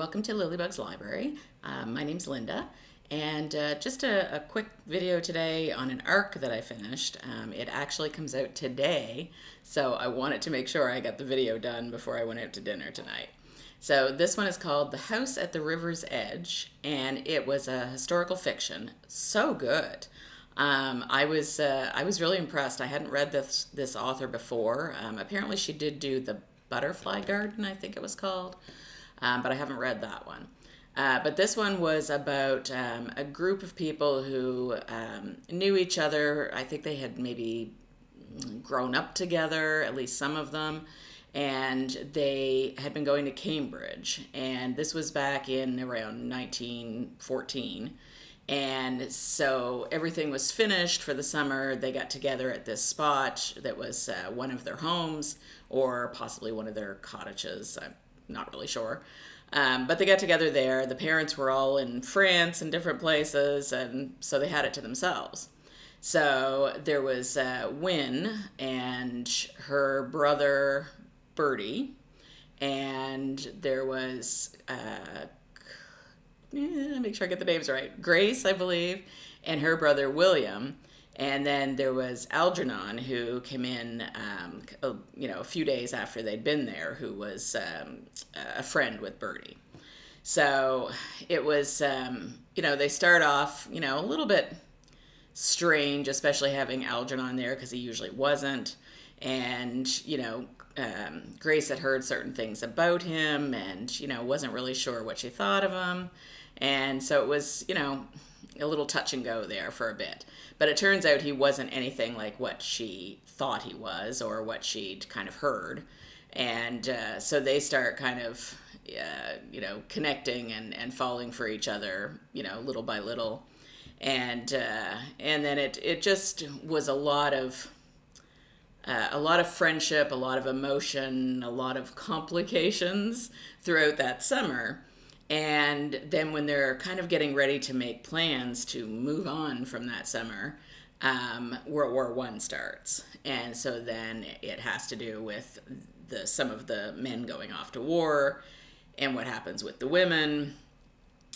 welcome to Lilybugs Library. My name's Linda, and just a quick video today on an arc that I finished. It actually comes out today, so I wanted to make sure I got the video done before I went out to dinner tonight. So this one is called The House at the River's Edge, and it was a historical fiction. So good. I was really impressed. I hadn't read this author before. Apparently she did do The Butterfly Garden, I think it was called. But I haven't read that one. But this one was about a group of people who knew each other. I think they had maybe grown up together, at least some of them, and they had been going to Cambridge. And this was back in around 1914. And so everything was finished for the summer. They got together at this spot that was one of their homes, or possibly one of their cottages. I'm not really sure. But they got together there. The parents were all in France and different places, and so they had it to themselves. So there was Wynne and her brother Bertie, and there was make sure I get the names right. Grace, I believe, and her brother William. And then there was Algernon, who came in, a few days after they'd been there, who was a friend with Bertie. So it was, they start off, a little bit strange, especially having Algernon there because he usually wasn't. And, Grace had heard certain things about him and, wasn't really sure what she thought of him. And so it was, a little touch and go there for a bit. But it turns out he wasn't anything like what she thought he was or what she'd kind of heard. And so they start kind of, connecting and falling for each other, little by little. And then it just was a lot of friendship, a lot of emotion, a lot of complications throughout that summer. And then when they're kind of getting ready to make plans to move on from that summer, World War I starts. And so then it has to do with some of the men going off to war and what happens with the women.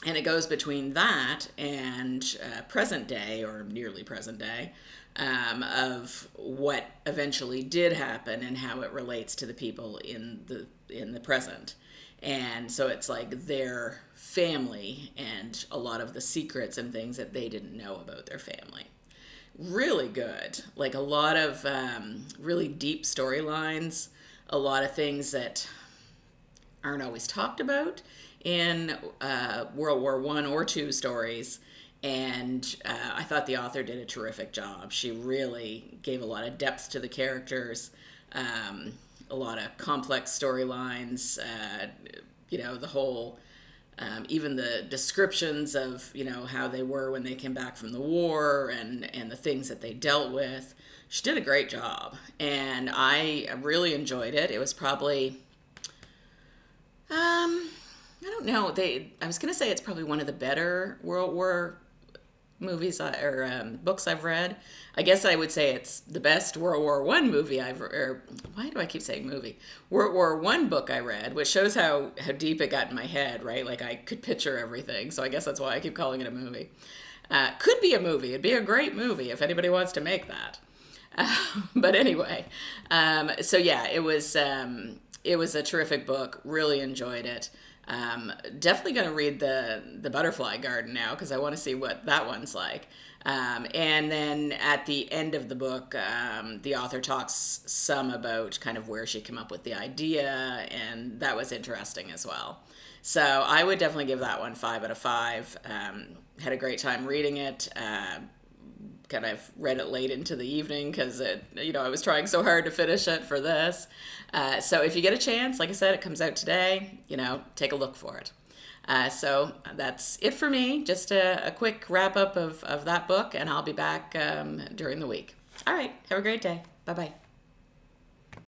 And it goes between that and present day, or nearly present day, of what eventually did happen and how it relates to the people in the present. And so it's like their family and a lot of the secrets and things that they didn't know about their family. Really good. Like a lot of really deep storylines, a lot of things that aren't always talked about in World War I or II stories. And I thought the author did a terrific job. She really gave a lot of depth to the characters. A lot of complex storylines, the whole, even the descriptions of, how they were when they came back from the war and the things that they dealt with. She did a great job, and I really enjoyed it. It was probably, I don't know, I was going to say it's probably one of the better World War movies or books I've read. I guess I would say it's the best World War I movie why do I keep saying movie? World War I book I read, which shows how deep it got in my head, right? Like I could picture everything. So I guess that's why I keep calling it a movie. Could be a movie. It'd be a great movie if anybody wants to make that. But anyway, so yeah, it was a terrific book. Really enjoyed it. Definitely going to read the Butterfly Garden now because I want to see what that one's like. And then at the end of the book, the author talks some about kind of where she came up with the idea, and that was interesting as well. So I would definitely give that one 5 out of 5. Had a great time reading it. Kind of read it late into the evening because I was trying so hard to finish it for this. So if you get a chance, like I said, it comes out today, take a look for it. So that's it for me. Just a quick wrap up of that book, and I'll be back during the week. All right. Have a great day. Bye-bye.